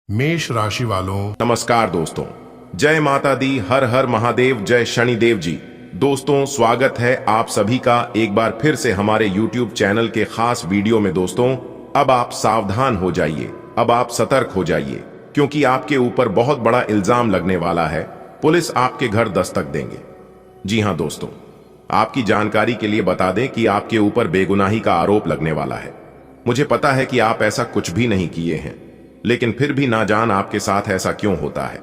मेष राशि वालों, नमस्कार दोस्तों। जय माता दी, हर हर महादेव, जय शनिदेव जी। दोस्तों, स्वागत है आप सभी का एक बार फिर से हमारे YouTube चैनल के खास वीडियो में। दोस्तों, अब आप सावधान हो जाइए, अब आप सतर्क हो जाइए, क्योंकि आपके ऊपर बहुत बड़ा इल्जाम लगने वाला है। पुलिस आपके घर दस्तक देंगे। जी हां दोस्तों, आपकी जानकारी के लिए बता दें कि आपके ऊपर बेगुनाही का आरोप लगने वाला है। मुझे पता है कि आप ऐसा कुछ भी नहीं किए हैं, लेकिन फिर भी ना जान आपके साथ ऐसा क्यों होता है।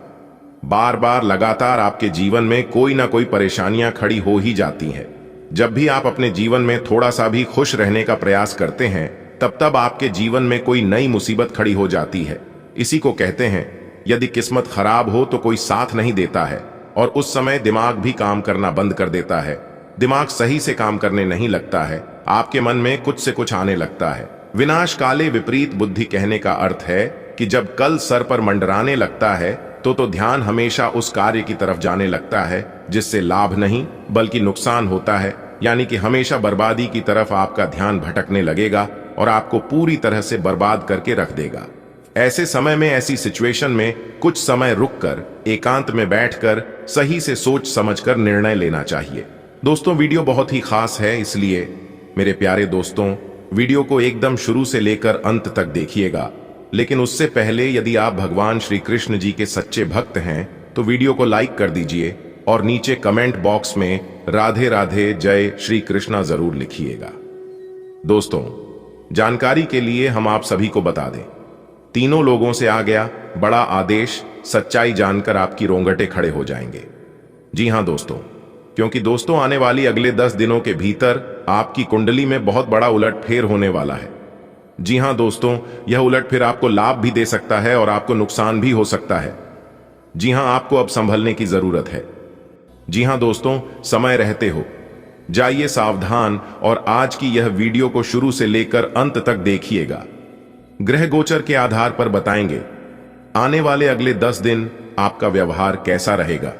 बार बार लगातार आपके जीवन में कोई ना कोई परेशानियां खड़ी हो ही जाती हैं। जब भी आप अपने जीवन में थोड़ा सा भी खुश रहने का प्रयास करते हैं, तब तब आपके जीवन में कोई नई मुसीबत खड़ी हो जाती है। इसी को कहते हैं, यदि किस्मत खराब हो तो कोई साथ नहीं देता है, और उस समय दिमाग भी काम करना बंद कर देता है। दिमाग सही से काम करने नहीं लगता है, आपके मन में कुछ से कुछ आने लगता है। विनाश काले विपरीत बुद्धि कहने का अर्थ है कि जब कल सर पर मंडराने लगता है तो ध्यान हमेशा उस कार्य की तरफ जाने लगता है जिससे लाभ नहीं बल्कि नुकसान होता है। यानी कि हमेशा बर्बादी की तरफ आपका ध्यान भटकने लगेगा और आपको पूरी तरह से बर्बाद करके रख देगा। ऐसे समय में, ऐसी सिचुएशन में कुछ समय रुककर एकांत में बैठकर सही से सोच समझकर निर्णय लेना चाहिए। दोस्तों, वीडियो बहुत ही खास है, इसलिए मेरे प्यारे दोस्तों, वीडियो को एकदम शुरू से लेकर अंत तक देखिएगा। लेकिन उससे पहले, यदि आप भगवान श्री कृष्ण जी के सच्चे भक्त हैं तो वीडियो को लाइक कर दीजिए और नीचे कमेंट बॉक्स में राधे राधे जय श्री कृष्णा जरूर लिखिएगा। दोस्तों, जानकारी के लिए हम आप सभी को बता दें, तीनों लोगों से आ गया बड़ा आदेश। सच्चाई जानकर आपकी रोंगटे खड़े हो जाएंगे। जी हां दोस्तों, क्योंकि दोस्तों, आने वाली अगले 10 दिनों के भीतर आपकी कुंडली में बहुत बड़ा उलटफेर होने वाला है। जी हां दोस्तों, यह उलटफेर आपको लाभ भी दे सकता है और आपको नुकसान भी हो सकता है। जी हां, आपको अब संभलने की जरूरत है। जी हां दोस्तों, समय रहते हो जाइए सावधान और आज की यह वीडियो को शुरू से लेकर अंत तक देखिएगा। ग्रह गोचर के आधार पर बताएंगे आने वाले अगले 10 दिन आपका व्यवहार कैसा रहेगा,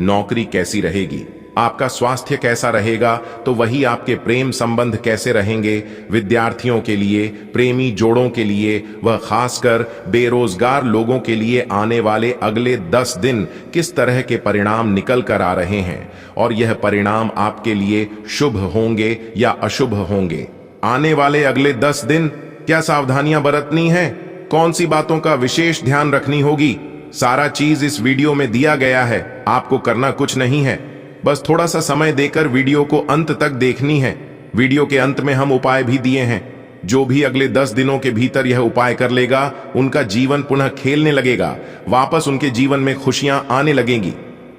नौकरी कैसी रहेगी, आपका स्वास्थ्य कैसा रहेगा, तो वही आपके प्रेम संबंध कैसे रहेंगे। विद्यार्थियों के लिए, प्रेमी जोड़ों के लिए, वह खासकर बेरोजगार लोगों के लिए आने वाले अगले 10 दिन किस तरह के परिणाम निकल कर आ रहे हैं और यह परिणाम आपके लिए शुभ होंगे या अशुभ होंगे। आने वाले अगले 10 दिन क्या सावधानियां बरतनी है, कौन सी बातों का विशेष ध्यान रखनी होगी, सारा चीज इस वीडियो में दिया गया है। आपको करना कुछ नहीं है, बस थोड़ा सा समय देकर वीडियो को अंत तक देखनी है। वीडियो के अंत में हम उपाय भी दिए हैं। जो भी अगले 10 दिनों के भीतर यह उपाय कर लेगा, उनका जीवन पुनः खेलने लगेगा, वापस उनके जीवन में खुशियां आने लगेंगी।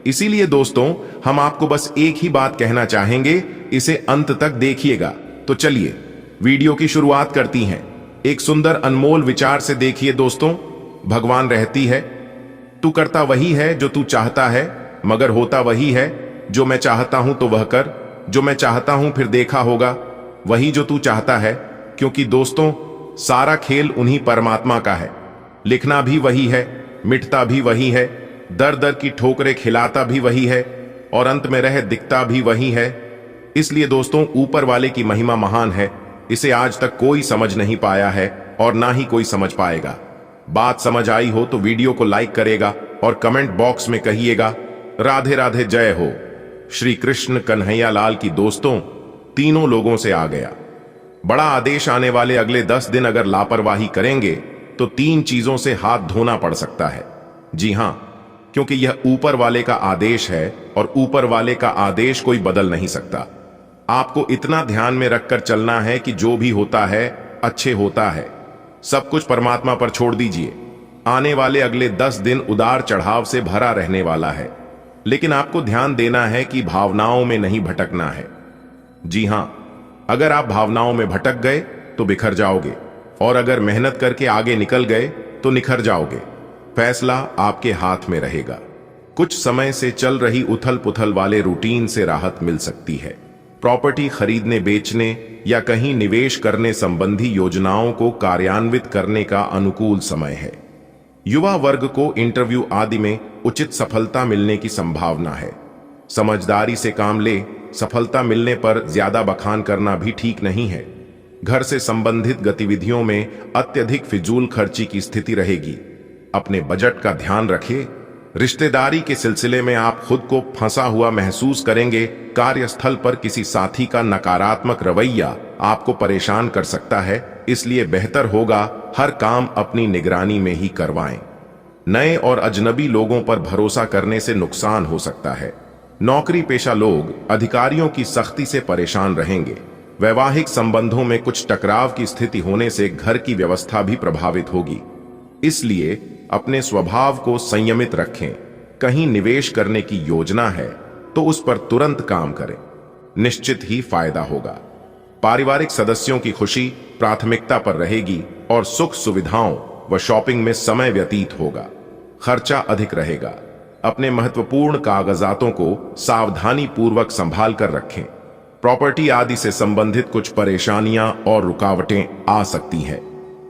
इसीलिए दोस्तों, हम आपको बस एक ही बात कहना चाहेंगे, इसे अंत तक देखिएगा। तो चलिए वीडियो की शुरुआत करती हैं। एक सुंदर अनमोल विचार से देखिए दोस्तों। भगवान रहती है, तू करता वही है जो तू चाहता है, मगर होता वही है जो मैं चाहता हूं तो वह कर, जो मैं चाहता हूं फिर देखा होगा वही जो तू चाहता है। क्योंकि दोस्तों, सारा खेल उन्हीं परमात्मा का है। लिखना भी वही है, मिटता भी वही है, दर दर की ठोकरें खिलाता भी वही है और अंत में रह दिखता भी वही है। इसलिए दोस्तों, ऊपर वाले की महिमा महान है। इसे आज तक कोई समझ नहीं पाया है और ना ही कोई समझ पाएगा। बात समझ आई हो तो वीडियो को लाइक करेगा और कमेंट बॉक्स में कहिएगा राधे राधे जय हो श्री कृष्ण कन्हैया लाल की। दोस्तों, तीनों लोगों से आ गया बड़ा आदेश। आने वाले अगले 10 दिन अगर लापरवाही करेंगे तो 3 चीजों से हाथ धोना पड़ सकता है। जी हां, क्योंकि यह ऊपर वाले का आदेश है और ऊपर वाले का आदेश कोई बदल नहीं सकता। आपको इतना ध्यान में रखकर चलना है कि जो भी होता है अच्छे होता है। सब कुछ परमात्मा पर छोड़ दीजिए। आने वाले अगले 10 दिन उदार चढ़ाव से भरा रहने वाला है, लेकिन आपको ध्यान देना है कि भावनाओं में नहीं भटकना है। जी हां, अगर आप भावनाओं में भटक गए तो बिखर जाओगे, और अगर मेहनत करके आगे निकल गए तो निखर जाओगे। फैसला आपके हाथ में रहेगा। कुछ समय से चल रही उथल पुथल वाले रूटीन से राहत मिल सकती है। प्रॉपर्टी खरीदने बेचने या कहीं निवेश करने संबंधी योजनाओं को कार्यान्वित करने का अनुकूल समय है। युवा वर्ग को इंटरव्यू आदि में उचित सफलता मिलने की संभावना है। समझदारी से काम ले, सफलता मिलने पर ज्यादा बखान करना भी ठीक नहीं है। घर से संबंधित गतिविधियों में अत्यधिक फिजूल खर्ची की स्थिति रहेगी। अपने बजट का ध्यान रखें। रिश्तेदारी के सिलसिले में आप खुद को फंसा हुआ महसूस करेंगे। कार्यस्थल पर किसी साथी का नकारात्मक रवैया आपको परेशान कर सकता है, इसलिए बेहतर होगा हर काम अपनी निगरानी में ही करवाएं। नए और अजनबी लोगों पर भरोसा करने से नुकसान हो सकता है। नौकरी पेशा लोग अधिकारियों की सख्ती से परेशान रहेंगे। वैवाहिक संबंधों में कुछ टकराव की स्थिति होने से घर की व्यवस्था भी प्रभावित होगी, इसलिए अपने स्वभाव को संयमित रखें। कहीं निवेश करने की योजना है तो उस पर तुरंत काम करें, निश्चित ही फायदा होगा। पारिवारिक सदस्यों की खुशी प्राथमिकता पर रहेगी और सुख सुविधाओं व शॉपिंग में समय व्यतीत होगा। खर्चा अधिक रहेगा। अपने महत्वपूर्ण कागजातों को सावधानी पूर्वक संभाल कर रखें। प्रॉपर्टी आदि से संबंधित कुछ परेशानियां और रुकावटें आ सकती हैं।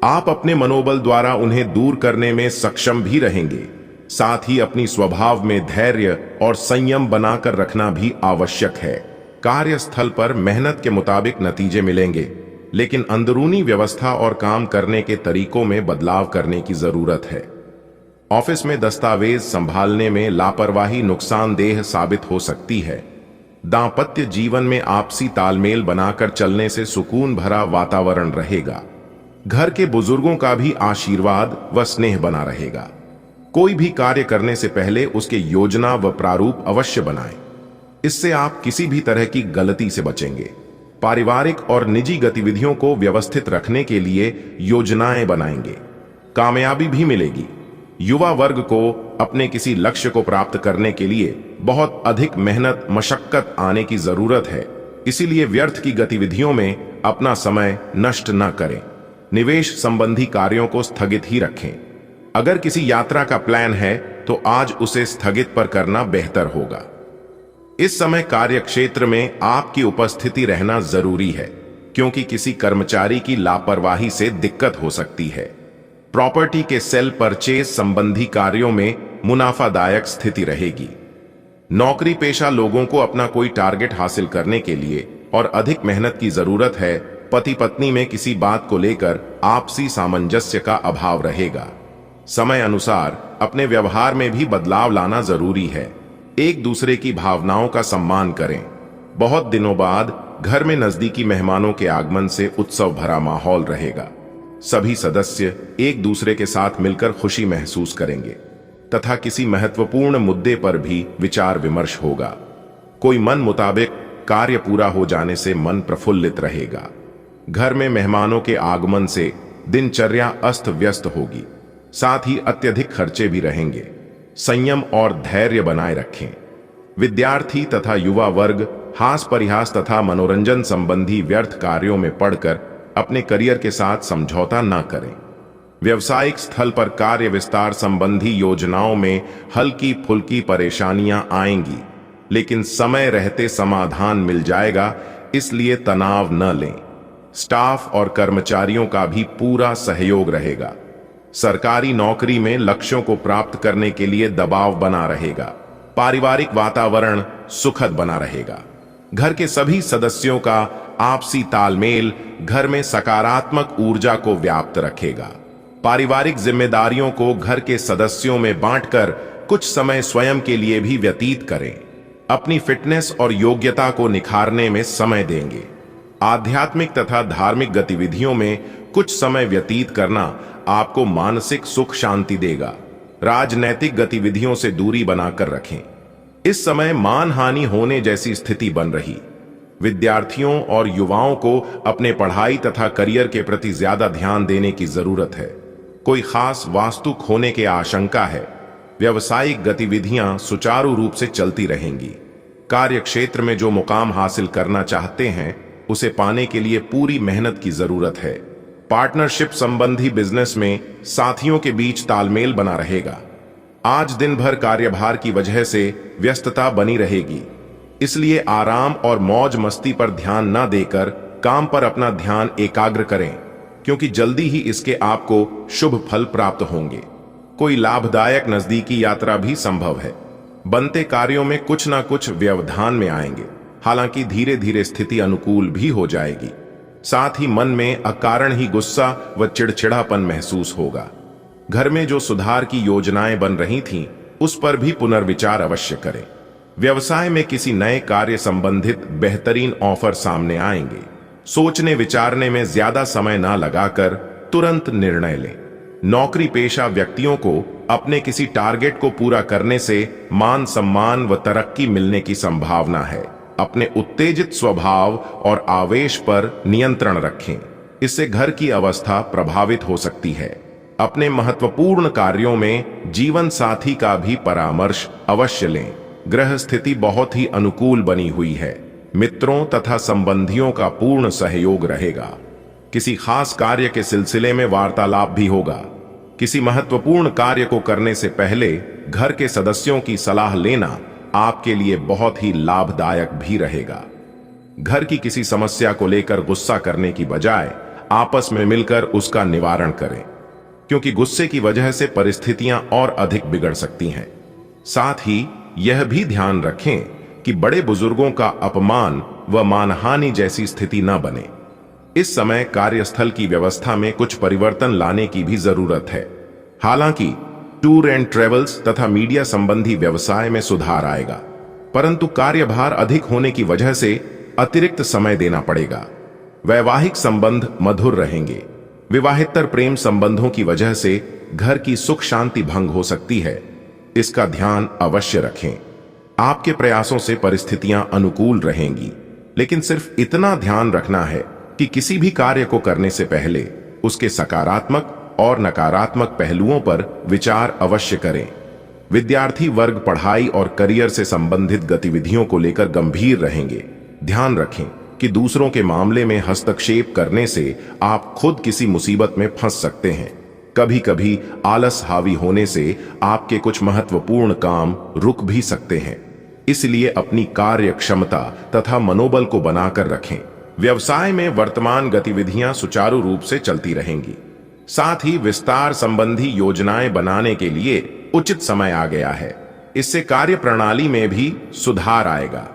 आप अपने मनोबल द्वारा उन्हें दूर करने में सक्षम भी रहेंगे। साथ ही अपनी स्वभाव में धैर्य और संयम बनाकर रखना भी आवश्यक है। कार्यस्थल पर मेहनत के मुताबिक नतीजे मिलेंगे, लेकिन अंदरूनी व्यवस्था और काम करने के तरीकों में बदलाव करने की जरूरत है। ऑफिस में दस्तावेज संभालने में लापरवाही नुकसानदेह साबित हो सकती है। दांपत्य जीवन में आपसी तालमेल बनाकर चलने से सुकून भरा वातावरण रहेगा। घर के बुजुर्गों का भी आशीर्वाद व स्नेह बना रहेगा। कोई भी कार्य करने से पहले उसके योजना व प्रारूप अवश्य बनाएं। इससे आप किसी भी तरह की गलती से बचेंगे। पारिवारिक और निजी गतिविधियों को व्यवस्थित रखने के लिए योजनाएं बनाएंगे, कामयाबी भी मिलेगी। युवा वर्ग को अपने किसी लक्ष्य को प्राप्त करने के लिए बहुत अधिक मेहनत मशक्कत आने की जरूरत है, इसीलिए व्यर्थ की गतिविधियों में अपना समय नष्ट न करें। निवेश संबंधी कार्यों को स्थगित ही रखें। अगर किसी यात्रा का प्लान है तो आज उसे स्थगित पर करना बेहतर होगा। इस समय कार्य क्षेत्र में आपकी उपस्थिति रहना जरूरी है, क्योंकि किसी कर्मचारी की लापरवाही से दिक्कत हो सकती है। प्रॉपर्टी के सेल परचेज संबंधी कार्यों में मुनाफादायक स्थिति रहेगी। नौकरी पेशा लोगों को अपना कोई टारगेट हासिल करने के लिए और अधिक मेहनत की जरूरत है। पति पत्नी में किसी बात को लेकर आपसी सामंजस्य का अभाव रहेगा। समय अनुसार अपने व्यवहार में भी बदलाव लाना जरूरी है। एक दूसरे की भावनाओं का सम्मान करें। बहुत दिनों बाद घर में नजदीकी मेहमानों के आगमन से उत्सव भरा माहौल रहेगा। सभी सदस्य एक दूसरे के साथ मिलकर खुशी महसूस करेंगे तथा किसी महत्वपूर्ण मुद्दे पर भी विचार विमर्श होगा। कोई मन मुताबिक कार्य पूरा हो जाने से मन प्रफुल्लित रहेगा। घर में मेहमानों के आगमन से दिनचर्या अस्त व्यस्त होगी, साथ ही अत्यधिक खर्चे भी रहेंगे। संयम और धैर्य बनाए रखें। विद्यार्थी तथा युवा वर्ग हास परिहास तथा मनोरंजन संबंधी व्यर्थ कार्यों में पड़कर अपने करियर के साथ समझौता न करें। व्यवसायिक स्थल पर कार्य विस्तार संबंधी योजनाओं में हल्की फुल्की परेशानियां आएंगी, लेकिन समय रहते समाधान मिल जाएगा, इसलिए तनाव न लें। स्टाफ और कर्मचारियों का भी पूरा सहयोग रहेगा। सरकारी नौकरी में लक्ष्यों को प्राप्त करने के लिए दबाव बना रहेगा। पारिवारिक वातावरण सुखद बना रहेगा। घर के सभी सदस्यों का आपसी तालमेल घर में सकारात्मक ऊर्जा को व्याप्त रखेगा। पारिवारिक जिम्मेदारियों को घर के सदस्यों में बांटकर कुछ समय स्वयं के लिए भी व्यतीत करें। अपनी फिटनेस और योग्यता को निखारने में समय देंगे। आध्यात्मिक तथा धार्मिक गतिविधियों में कुछ समय व्यतीत करना आपको मानसिक सुख शांति देगा। राजनैतिक गतिविधियों से दूरी बनाकर रखें। इस समय मानहानि होने जैसी स्थिति बन रही। विद्यार्थियों और युवाओं को अपने पढ़ाई तथा करियर के प्रति ज्यादा ध्यान देने की जरूरत है। कोई खास वास्तु खोने की आशंका है। व्यावसायिक गतिविधियां सुचारू रूप से चलती रहेंगी। कार्य क्षेत्र में जो मुकाम हासिल करना चाहते हैं, उसे पाने के लिए पूरी मेहनत की जरूरत है। पार्टनरशिप संबंधी बिजनेस में साथियों के बीच तालमेल बना रहेगा। आज दिन भर कार्यभार की वजह से व्यस्तता बनी रहेगी, इसलिए आराम और मौज मस्ती पर ध्यान न देकर काम पर अपना ध्यान एकाग्र करें, क्योंकि जल्दी ही इसके आपको शुभ फल प्राप्त होंगे। कोई लाभदायक नजदीकी यात्रा भी संभव है। बनते कार्यों में कुछ ना कुछ व्यवधान में आएंगे, हालांकि धीरे धीरे स्थिति अनुकूल भी हो जाएगी। साथ ही मन में अकारण ही गुस्सा व चिड़चिड़ापन महसूस होगा। घर में जो सुधार की योजनाएं बन रही थीं, उस पर भी पुनर्विचार अवश्य करें। व्यवसाय में किसी नए कार्य संबंधित बेहतरीन ऑफर सामने आएंगे। सोचने विचारने में ज्यादा समय ना लगाकर तुरंत निर्णय लें। नौकरी पेशा व्यक्तियों को अपने किसी टारगेट को पूरा करने से मान सम्मान व तरक्की मिलने की संभावना है। अपने उत्तेजित स्वभाव और आवेश पर नियंत्रण रखें, इससे घर की अवस्था प्रभावित हो सकती है। अपने महत्वपूर्ण कार्यों में जीवन साथी का भी परामर्श अवश्य लें। ग्रह स्थिति बहुत ही अनुकूल बनी हुई है। मित्रों तथा संबंधियों का पूर्ण सहयोग रहेगा। किसी खास कार्य के सिलसिले में वार्तालाप भी होगा। किसी महत्वपूर्ण कार्य को करने से पहले घर के सदस्यों की सलाह लेना आपके लिए बहुत ही लाभदायक भी रहेगा। घर की किसी समस्या को लेकर गुस्सा करने की बजाय आपस में मिलकर उसका निवारण करें, क्योंकि गुस्से की वजह से परिस्थितियां और अधिक बिगड़ सकती हैं। साथ ही यह भी ध्यान रखें कि बड़े बुजुर्गों का अपमान व मानहानि जैसी स्थिति न बने। इस समय कार्यस्थल की व्यवस्था में कुछ परिवर्तन लाने की भी जरूरत है। हालांकि टूर एंड ट्रेवल्स तथा मीडिया संबंधी व्यवसाय में सुधार आएगा, परंतु कार्यभार अधिक होने की वजह से अतिरिक्त समय देना पड़ेगा। वैवाहिक संबंध मधुर रहेंगे। विवाहितर प्रेम संबंधों की वजह से घर की सुख शांति भंग हो सकती है, इसका ध्यान अवश्य रखें। आपके प्रयासों से परिस्थितियां अनुकूल रहेंगी, लेकिन सिर्फ इतना ध्यान रखना है कि किसी भी कार्य को करने से पहले उसके सकारात्मक और नकारात्मक पहलुओं पर विचार अवश्य करें। विद्यार्थी वर्ग पढ़ाई और करियर से संबंधित गतिविधियों को लेकर गंभीर रहेंगे। ध्यान रखें कि दूसरों के मामले में हस्तक्षेप करने से आप खुद किसी मुसीबत में फंस सकते हैं। कभी कभी आलस हावी होने से आपके कुछ महत्वपूर्ण काम रुक भी सकते हैं, इसलिए अपनी कार्य क्षमता तथा मनोबल को बनाकर रखें। व्यवसाय में वर्तमान गतिविधियां सुचारू रूप से चलती रहेंगी। साथ ही विस्तार संबंधी योजनाएं बनाने के लिए उचित समय आ गया है। इससे कार्य प्रणाली में भी सुधार आएगा।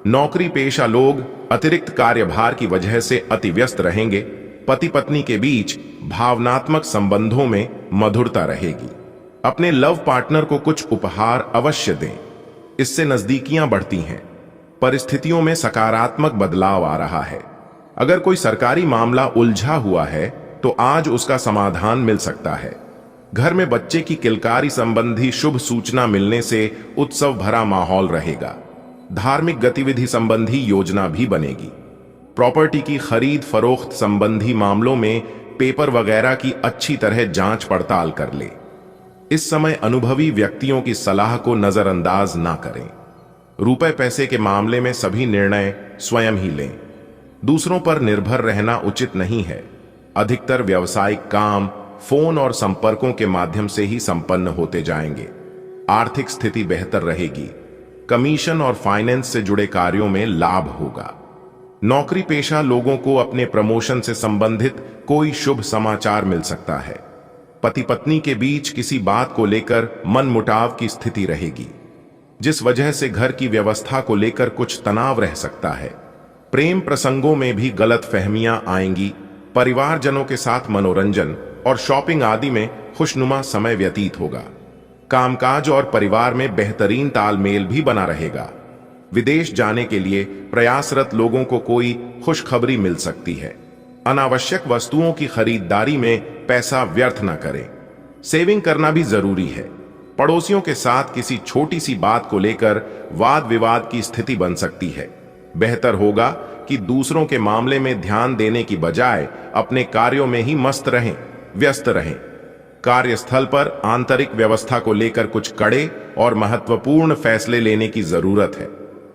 नौकरी पेशा लोग अतिरिक्त कार्यभार की वजह से अति व्यस्त रहेंगे। पति पत्नी के बीच भावनात्मक संबंधों में मधुरता रहेगी। अपने लव पार्टनर को कुछ उपहार अवश्य दें, इससे नजदीकियां बढ़ती हैं। परिस्थितियों में सकारात्मक बदलाव आ रहा है। अगर कोई सरकारी मामला उलझा हुआ है तो आज उसका समाधान मिल सकता है। घर में बच्चे की किलकारी संबंधी शुभ सूचना मिलने से उत्सव भरा माहौल रहेगा। धार्मिक गतिविधि संबंधी योजना भी बनेगी। प्रॉपर्टी की खरीद फरोख्त संबंधी मामलों में पेपर वगैरह की अच्छी तरह जांच पड़ताल कर ले। इस समय अनुभवी व्यक्तियों की सलाह को नजरअंदाज ना करें। रुपए पैसे के मामले में सभी निर्णय स्वयं ही लें। दूसरों पर निर्भर रहना उचित नहीं है। अधिकतर व्यावसायिक काम फोन और संपर्कों के माध्यम से ही संपन्न होते जाएंगे। आर्थिक स्थिति बेहतर रहेगी। कमीशन और फाइनेंस से जुड़े कार्यों में लाभ होगा। नौकरी पेशा लोगों को अपने प्रमोशन से संबंधित कोई शुभ समाचार मिल सकता है। पति पत्नी के बीच किसी बात को लेकर मनमुटाव की स्थिति रहेगी, जिस वजह से घर की व्यवस्था को लेकर कुछ तनाव रह सकता है। प्रेम प्रसंगों में भी गलत फहमियां आएंगी। परिवारजनों के साथ मनोरंजन और शॉपिंग आदि में खुशनुमा समय व्यतीत होगा। कामकाज और परिवार में बेहतरीन तालमेल भी बना रहेगा। विदेश जाने के लिए प्रयासरत लोगों को कोई खुशखबरी मिल सकती है। अनावश्यक वस्तुओं की खरीदारी में पैसा व्यर्थ न करें। सेविंग करना भी जरूरी है। पड़ोसियों के साथ किसी छोटी सी बात को लेकर वाद विवाद की स्थिति बन सकती है। बेहतर होगा कि दूसरों के मामले में ध्यान देने की बजाय अपने कार्यों में ही व्यस्त रहें। कार्यस्थल पर आंतरिक व्यवस्था को लेकर कुछ कड़े और महत्वपूर्ण फैसले लेने की जरूरत है।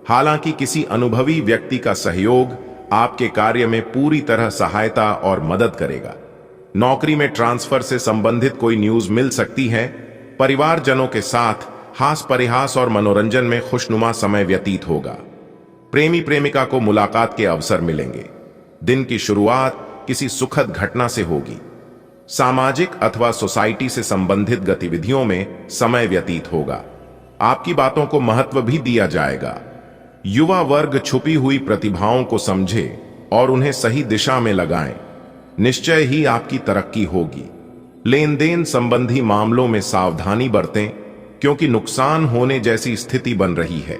हालांकि किसी अनुभवी व्यक्ति का सहयोग आपके कार्य में पूरी तरह सहायता और मदद करेगा। नौकरी में ट्रांसफर से संबंधित कोई न्यूज मिल सकती है। परिवारजनों के साथ हास परिहास और मनोरंजन में खुशनुमा समय व्यतीत होगा। प्रेमी प्रेमिका को मुलाकात के अवसर मिलेंगे। दिन की शुरुआत किसी सुखद घटना से होगी। सामाजिक अथवा सोसाइटी से संबंधित गतिविधियों में समय व्यतीत होगा। आपकी बातों को महत्व भी दिया जाएगा। युवा वर्ग छुपी हुई प्रतिभाओं को समझे और उन्हें सही दिशा में लगाएं। निश्चय ही आपकी तरक्की होगी। लेन देन संबंधी मामलों में सावधानी बरतें, क्योंकि नुकसान होने जैसी स्थिति बन रही है।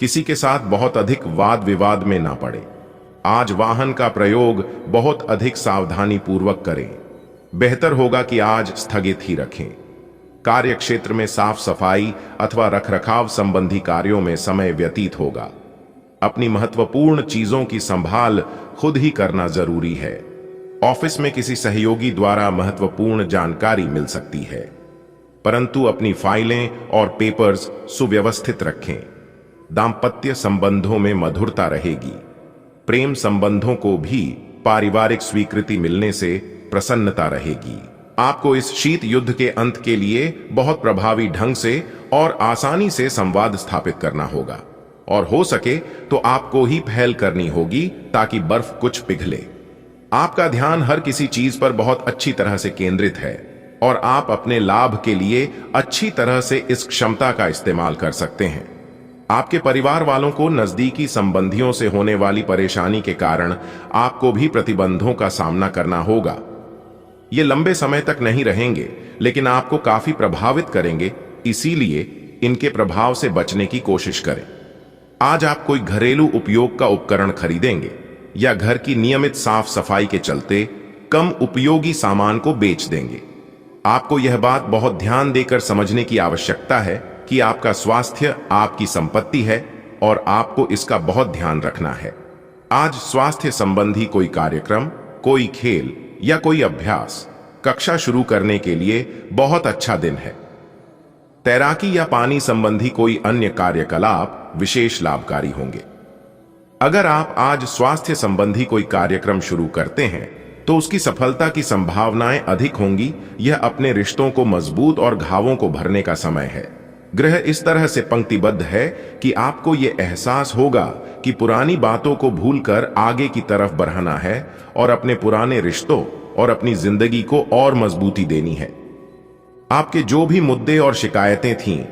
किसी के साथ बहुत अधिक वाद विवाद में ना पड़े। आज वाहन का प्रयोग बहुत अधिक सावधानी पूर्वक करें। बेहतर होगा कि आज स्थगित ही रखें। कार्य क्षेत्र में साफ सफाई अथवा रखरखाव संबंधी कार्यों में समय व्यतीत होगा। अपनी महत्वपूर्ण चीजों की संभाल खुद ही करना जरूरी है। ऑफिस में किसी सहयोगी द्वारा महत्वपूर्ण जानकारी मिल सकती है, परंतु अपनी फाइलें और पेपर्स सुव्यवस्थित रखें। दांपत्य संबंधों में मधुरता रहेगी। प्रेम संबंधों को भी पारिवारिक स्वीकृति मिलने से प्रसन्नता रहेगी। आपको इस शीत युद्ध के अंत के लिए बहुत प्रभावी ढंग से और आसानी से संवाद स्थापित करना होगा, और हो सके तो आपको ही पहल करनी होगी ताकि बर्फ कुछ पिघले। आपका ध्यान हर किसी चीज पर बहुत अच्छी तरह से केंद्रित है और आप अपने लाभ के लिए अच्छी तरह से इस क्षमता का इस्तेमाल कर सकते हैं। आपके परिवार वालों को नजदीकी संबंधियों से होने वाली परेशानी के कारण आपको भी प्रतिबंधों का सामना करना होगा। ये लंबे समय तक नहीं रहेंगे, लेकिन आपको काफी प्रभावित करेंगे, इसीलिए इनके प्रभाव से बचने की कोशिश करें। आज आप कोई घरेलू उपयोग का उपकरण खरीदेंगे या घर की नियमित साफ सफाई के चलते कम उपयोगी सामान को बेच देंगे। आपको यह बात बहुत ध्यान देकर समझने की आवश्यकता है कि आपका स्वास्थ्य आपकी संपत्ति है और आपको इसका बहुत ध्यान रखना है। आज स्वास्थ्य संबंधी कोई कार्यक्रम, कोई खेल या कोई अभ्यास कक्षा शुरू करने के लिए बहुत अच्छा दिन है। तैराकी या पानी संबंधी कोई अन्य कार्यकलाप विशेष लाभकारी होंगे। अगर आप आज स्वास्थ्य संबंधी कोई कार्यक्रम शुरू करते हैं तो उसकी सफलता की संभावनाएं अधिक होंगी। यह अपने रिश्तों को मजबूत और घावों को भरने का समय है। ग्रह इस तरह से पंक्तिबद्ध है कि आपको यह एहसास होगा कि पुरानी बातों को भूलकर आगे की तरफ बढ़ाना है और अपने पुराने रिश्तों और अपनी जिंदगी को और मजबूती देनी है। आपके जो भी मुद्दे और शिकायतें थीं,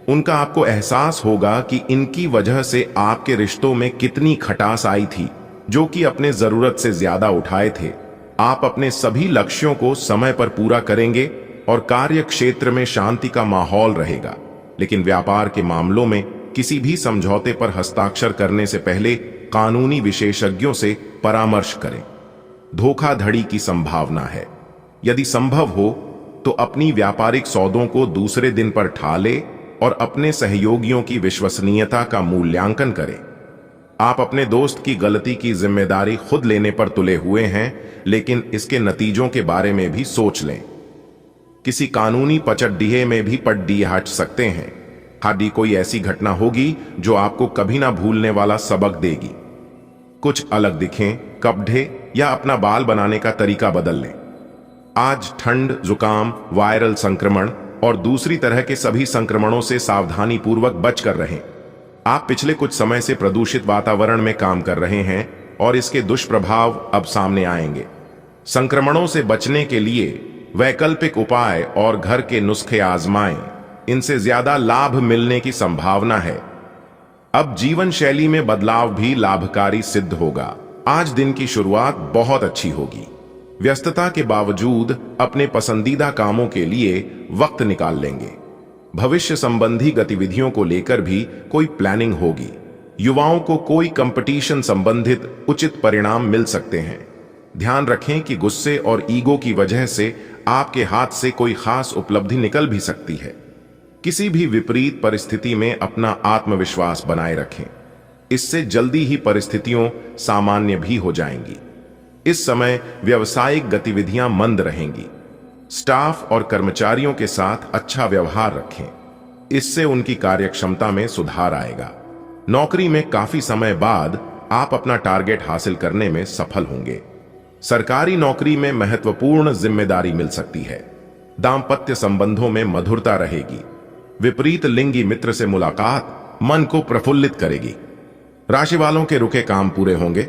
उनका आपको एहसास होगा कि इनकी वजह से आपके रिश्तों में कितनी खटास आई थी, जो कि अपने जरूरत से ज्यादा उठाए थे। आप अपने सभी लक्ष्यों को समय पर पूरा करेंगे और कार्य क्षेत्र में शांति का माहौल रहेगा। लेकिन व्यापार के मामलों में किसी भी समझौते पर हस्ताक्षर करने से पहले कानूनी विशेषज्ञों से परामर्श करें। धोखाधड़ी की संभावना है। यदि संभव हो तो अपनी व्यापारिक सौदों को दूसरे दिन पर टालें और अपने सहयोगियों की विश्वसनीयता का मूल्यांकन करें। आप अपने दोस्त की गलती की जिम्मेदारी खुद लेने पर तुले हुए हैं, लेकिन इसके नतीजों के बारे में भी सोच लें। किसी कानूनी पचडीहे में भी पटडी हट सकते हैं। यदि कोई ऐसी घटना होगी जो आपको कभी ना भूलने वाला सबक देगी। कुछ अलग दिखें, कपड़े या अपना बाल बनाने का तरीका बदल लें। आज ठंड, जुकाम, वायरल संक्रमण और दूसरी तरह के सभी संक्रमणों से सावधानी पूर्वक बचकर रहें। आप पिछले कुछ समय से प्रदूषित वातावरण में काम कर रहे हैं और इसके दुष्प्रभाव अब सामने आएंगे। संक्रमणों से बचने के लिए वैकल्पिक उपाय और घर के नुस्खे आजमाएं। इनसे ज्यादा लाभ मिलने की संभावना है। अब जीवन शैली में बदलाव भी लाभकारी सिद्ध होगा। आज दिन की शुरुआत बहुत अच्छी होगी। व्यस्तता के बावजूद अपने पसंदीदा कामों के लिए वक्त निकाल लेंगे। भविष्य संबंधी गतिविधियों को लेकर भी कोई प्लानिंग होगी। युवाओं को कोई कंपटीशन संबंधित उचित परिणाम मिल सकते हैं। ध्यान रखें कि गुस्से और ईगो की वजह से आपके हाथ से कोई खास उपलब्धि निकल भी सकती है। किसी भी विपरीत परिस्थिति में अपना आत्मविश्वास बनाए रखें। इससे जल्दी ही परिस्थितियों सामान्य भी हो जाएंगी। इस समय व्यावसायिक गतिविधियां मंद रहेंगी। स्टाफ और कर्मचारियों के साथ अच्छा व्यवहार रखें। इससे उनकी कार्यक्षमता में सुधार आएगा। नौकरी में काफी समय बाद आप अपना टारगेट हासिल करने में सफल होंगे। सरकारी नौकरी में महत्वपूर्ण जिम्मेदारी मिल सकती है। दांपत्य संबंधों में मधुरता रहेगी। विपरीत लिंगी मित्र से मुलाकात मन को प्रफुल्लित करेगी। राशि वालों के रुके काम पूरे होंगे।